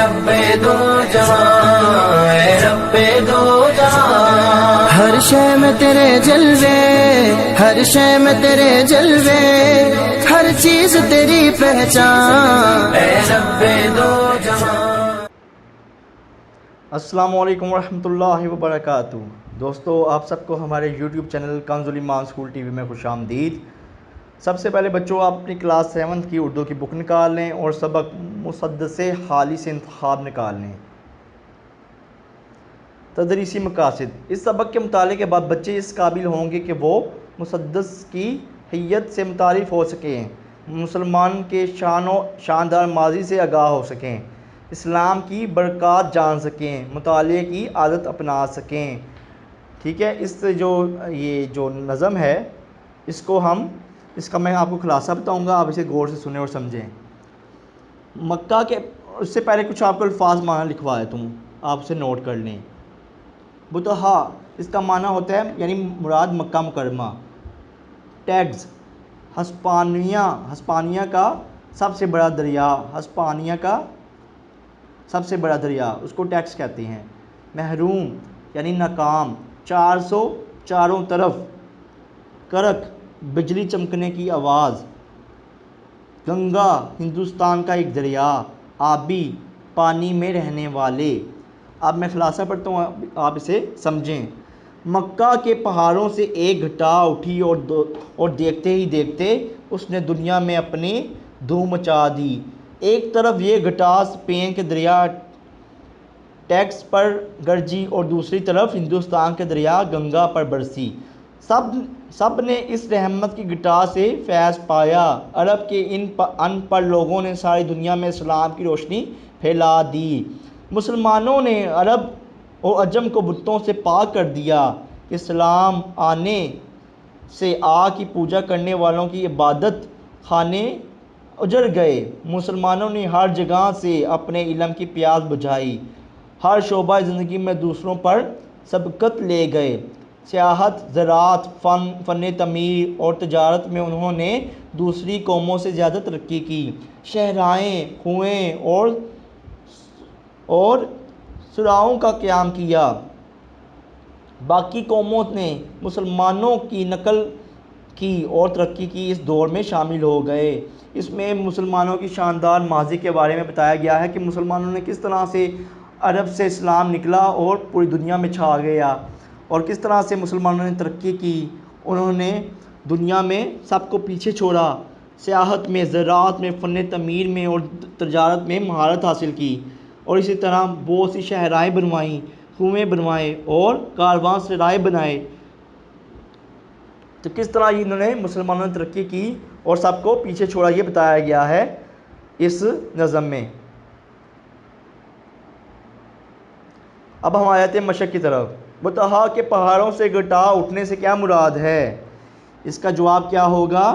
رب دو جہاں، اے رب دو جہاں، ہر شے میں تیرے جلوے، ہر شے میں تیرے جلوے، ہر چیز تیری پہچان، اے رب دو جہاں۔ السلام علیکم ورحمۃ اللہ وبرکاتہ۔ دوستو، آپ سب کو ہمارے یوٹیوب چینل کنز الایمان اسکول ٹی وی میں خوش آمدید۔ سب سے پہلے بچوں، آپ اپنی کلاس 7 کی اردو کی بک نکال لیں اور سبق مسدس حالی سے انتخاب نکال لیں۔ تدریسی مقاصد: اس سبق کے مطالعے کے بعد بچے اس قابل ہوں گے کہ وہ مسدس کی حیت سے متعارف ہو سکیں، مسلمان کے شان و شاندار ماضی سے آگاہ ہو سکیں، اسلام کی برکات جان سکیں، مطالعے کی عادت اپنا سکیں۔ ٹھیک ہے، یہ جو نظم ہے، اس کا میں آپ کو خلاصہ بتاؤں گا، آپ اسے غور سے سنیں اور سمجھیں۔ مکہ کے اس سے پہلے کچھ آپ کو الفاظ معنی لکھوا دیتا ہوں، آپ اسے نوٹ کر لیں۔ بطحا، اس کا معنی ہوتا ہے یعنی مراد مکہ مکرمہ۔ ٹیگز، ہسپانیہ کا سب سے بڑا دریا، ہسپانیہ کا سب سے بڑا دریا، اس کو ٹیگز کہتے ہیں۔ محروم یعنی ناکام، 400 چاروں طرف، کرک بجلی چمکنے کی آواز۔ گنگا ہندوستان کا ایک دریا، آبی پانی میں رہنے والے۔ اب میں خلاصہ پڑھتا ہوں، آپ اسے سمجھیں۔ مکہ کے پہاڑوں سے ایک گھٹا اٹھی اور دیکھتے ہی دیکھتے اس نے دنیا میں اپنی دھوم مچا دی۔ ایک طرف یہ گھٹا اسپین کے دریا ٹیگز پر گرجی اور دوسری طرف ہندوستان کے دریا گنگا پر برسی۔ سب نے اس رحمت کی گھٹا سے فیض پایا۔ عرب کے ان پڑھ لوگوں نے ساری دنیا میں اسلام کی روشنی پھیلا دی۔ مسلمانوں نے عرب اور عجم کو بتوں سے پاک کر دیا۔ اسلام آنے سے آگ کی پوجا کرنے والوں کی عبادت خانے اجڑ گئے۔ مسلمانوں نے ہر جگہ سے اپنے علم کی پیاس بجھائی، ہر شعبہ زندگی میں دوسروں پر سبقت لے گئے۔ سیاحت، زراعت، فن تعمیر اور تجارت میں انہوں نے دوسری قوموں سے زیادہ ترقی کی۔ شہرائیں، کنویں اور سراؤں کا قیام کیا۔ باقی قوموں نے مسلمانوں کی نقل کی اور ترقی کی اس دور میں شامل ہو گئے۔ اس میں مسلمانوں کی شاندار ماضی کے بارے میں بتایا گیا ہے کہ مسلمانوں نے کس طرح سے عرب سے اسلام نکلا اور پوری دنیا میں چھا گیا، اور کس طرح سے مسلمانوں نے ترقی کی۔ انہوں نے دنیا میں سب کو پیچھے چھوڑا، سیاحت میں، زراعت میں، فن تعمیر میں اور تجارت میں مہارت حاصل کی، اور اسی طرح بہت سی شہرائیں بنوائیں، کنویں بنوائے اور کاروان سرائے بنائے۔ تو کس طرح انہوں نے مسلمانوں نے ترقی کی اور سب کو پیچھے چھوڑا، یہ بتایا گیا ہے اس نظم میں۔ اب ہم آتے ہیں مشرق کی طرف۔ بطحا کے پہاڑوں سے گھٹا اٹھنے سے کیا مراد ہے؟ اس کا جواب کیا ہوگا؟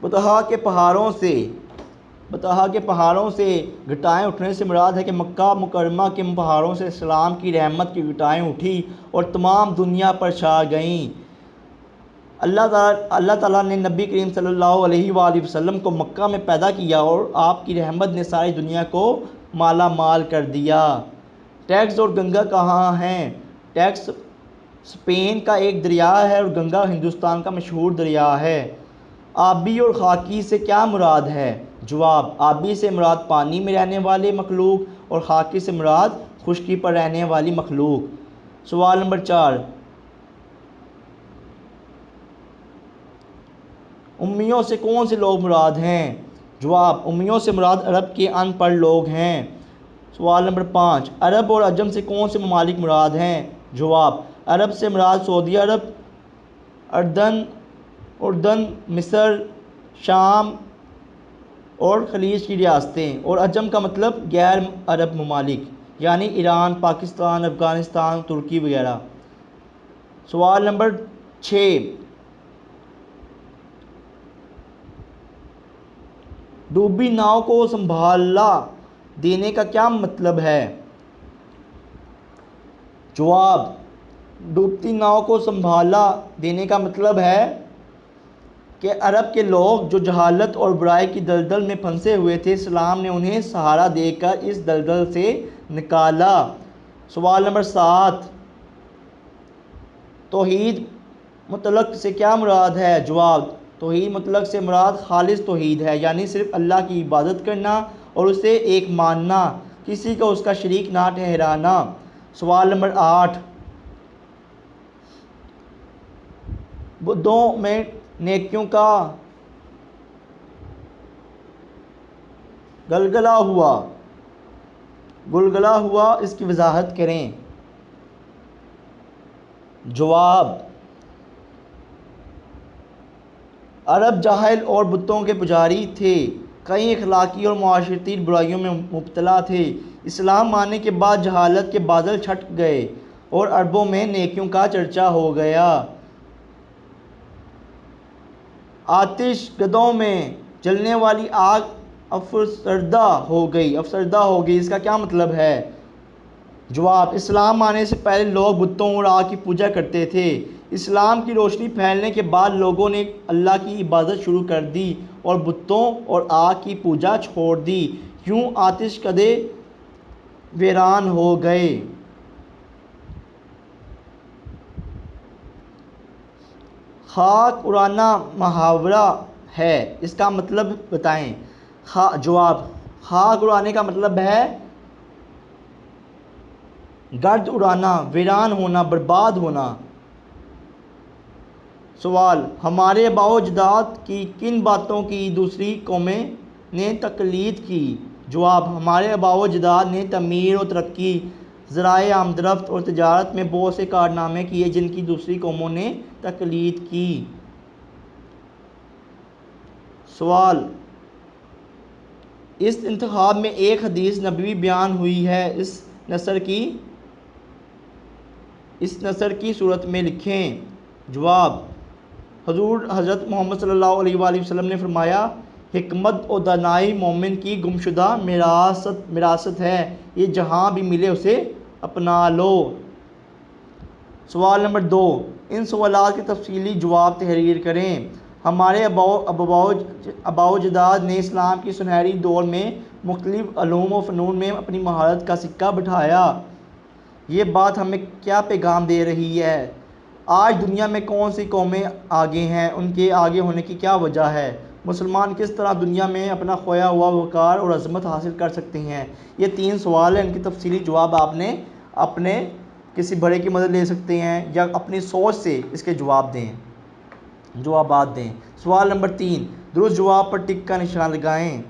بطحا کے پہاڑوں سے گھٹائیں اٹھنے سے مراد ہے کہ مکہ مکرمہ کے پہاڑوں سے اسلام کی رحمت کی گھٹائیں اٹھی اور تمام دنیا پر چھا گئیں۔ اللہ تعالیٰ نے نبی کریم صلی اللہ علیہ وآلہ وسلم کو مکہ میں پیدا کیا اور آپ کی رحمت نے ساری دنیا کو مالا مال کر دیا۔ ٹیگز اور گنگا کہاں ہیں؟ ٹیگز اسپین کا ایک دریا ہے اور گنگا ہندوستان کا مشہور دریا ہے۔ آبی اور خاکی سے کیا مراد ہے؟ جواب: آبی سے مراد پانی میں رہنے والے مخلوق اور خاکی سے مراد خشکی پر رہنے والی مخلوق۔ سوال نمبر 4، امیوں سے کون سے لوگ مراد ہیں؟ جواب: امیوں سے مراد عرب کے ان پڑھ لوگ ہیں۔ سوال نمبر 5، عرب اور عجم سے کون سے ممالک مراد ہیں؟ جواب: عرب سے مراد سعودی عرب، اردن، مصر، شام اور خلیج کی ریاستیں، اور عجم کا مطلب غیر عرب ممالک یعنی ایران، پاکستان، افغانستان، ترکی وغیرہ۔ سوال نمبر 6، ڈوبی ناؤ کو سنبھالا دینے کا کیا مطلب ہے؟ جواب: ڈوبتی ناؤ کو سنبھالا دینے کا مطلب ہے کہ عرب کے لوگ جو جہالت اور برائی کی دلدل میں پھنسے ہوئے تھے، اسلام نے انہیں سہارا دے کر اس دلدل سے نکالا۔ سوال نمبر 7، توحید مطلق سے کیا مراد ہے؟ جواب، توحید مطلق سے مراد خالص توحید ہے، یعنی صرف اللہ کی عبادت کرنا اور اسے ایک ماننا، کسی کو اس کا شریک نہ ٹھہرانا۔ سوال نمبر 8، بدعوں میں نیکیوں کا گلگلہ ہوا، اس کی وضاحت کریں۔ جواب، عرب جاہل اور بتوں کے پجاری تھے، کئی اخلاقی اور معاشرتی برائیوں میں مبتلا تھے۔ اسلام آنے کے بعد جہالت کے بادل چھٹ گئے اور عربوں میں نیکیوں کا چرچا ہو گیا۔ آتش گدوں میں جلنے والی آگ افسردہ ہو گئی، اس کا کیا مطلب ہے؟ جواب، اسلام آنے سے پہلے لوگ بتوں اور آگ کی پوجا کرتے تھے۔ اسلام کی روشنی پھیلنے کے بعد لوگوں نے اللہ کی عبادت شروع کر دی اور بتوں اور آگ کی پوجا چھوڑ دی، یوں آتش کدے ویران ہو گئے۔ خاک اڑانا محاورہ ہے، اس کا مطلب بتائیں۔ جواب، خاک اڑانے کا مطلب ہے گرد اڑانا، ویران ہونا، برباد ہونا۔ سوال، ہمارے آباء و اجداد کی کن باتوں کی دوسری قومیں نے تقلید کی؟ جواب، ہمارے آباء و اجداد نے تعمیر و ترقی، ذرائع آمدرفت اور تجارت میں بہت سے کارنامے کیے جن کی دوسری قوموں نے تقلید کی۔ سوال، اس انتخاب میں ایک حدیث نبوی بیان ہوئی ہے، اس نثر کی صورت میں لکھیں۔ جواب، حضرت محمد صلی اللہ علیہ وآلہ وسلم نے فرمایا، حکمت و دانائی مومن کی گمشدہ میراثت ہے، یہ جہاں بھی ملے اسے اپنا لو۔ سوال نمبر 2، ان سوالات کے تفصیلی جواب تحریر کریں۔ ہمارے آباء و اجداد نے اسلام کی سنہری دور میں مختلف علوم و فنون میں اپنی مہارت کا سکہ بٹھایا۔ یہ بات ہمیں کیا پیغام دے رہی ہے؟ آج دنیا میں کون سی قومیں آگے ہیں؟ ان کے آگے ہونے کی کیا وجہ ہے؟ مسلمان کس طرح دنیا میں اپنا کھویا ہوا وقار اور عظمت حاصل کر سکتے ہیں؟ یہ 3 سوال ہیں، ان کی تفصیلی جواب آپ نے اپنے کسی بڑے کی مدد لے سکتے ہیں یا اپنی سوچ سے اس کے جوابات دیں۔ سوال نمبر 3، درست جواب پر ٹک کا نشان لگائیں۔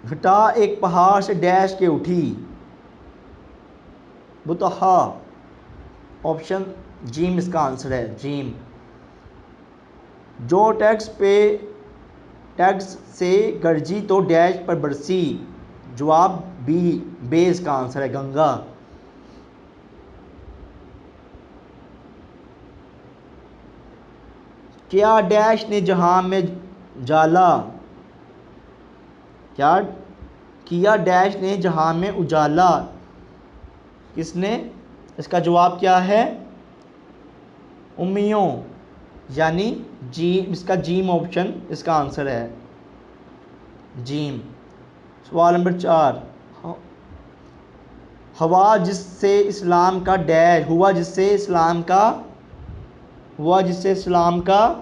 گھٹا ایک پہاڑ سے ڈیش کے اٹھی۔ بطحا، آپشن جیم اس کا آنسر ہے، جیم۔ جو ٹیکس سے گرجی تو ڈیش پر برسی۔ جواب بے اس کا آنسر ہے، گنگا۔ کیا ڈیش نے جہاں میں جالا؟ کیا ڈیش نے جہاں میں اجالا؟ کس نے؟ اس کا جواب کیا ہے؟ امیوں، یعنی جیم، اس کا جیم آپشن اس کا آنسر ہے، جیم۔ سوال نمبر 4، ہوا جس سے اسلام کا ڈیش ہوا جس سے اسلام کا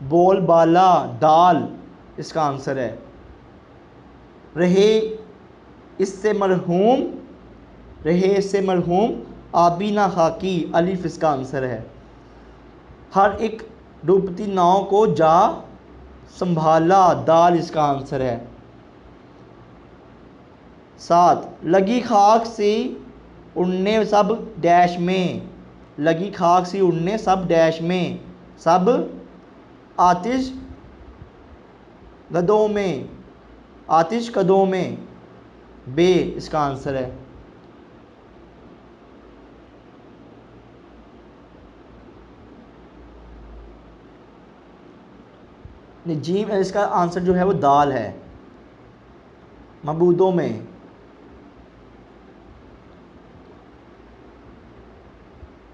بول بالا، دال اس کا آنسر ہے۔ رہے اس سے مرحوم آبی نہ خاکی، الف اس کا آنسر ہے۔ ہر ایک ڈوبتی ناؤ کو جا سنبھالا، دال اس کا آنسر ہے۔ 7، لگی خاک سی اڑنے سب ڈیش میں، لگی خاک سی اڑنے سب ڈیش میں، سب آتش قدوں میں، بے اس کا آنسر ہے۔ جیم اس کا آنسر جو ہے وہ دال ہے، معبودوں میں۔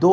2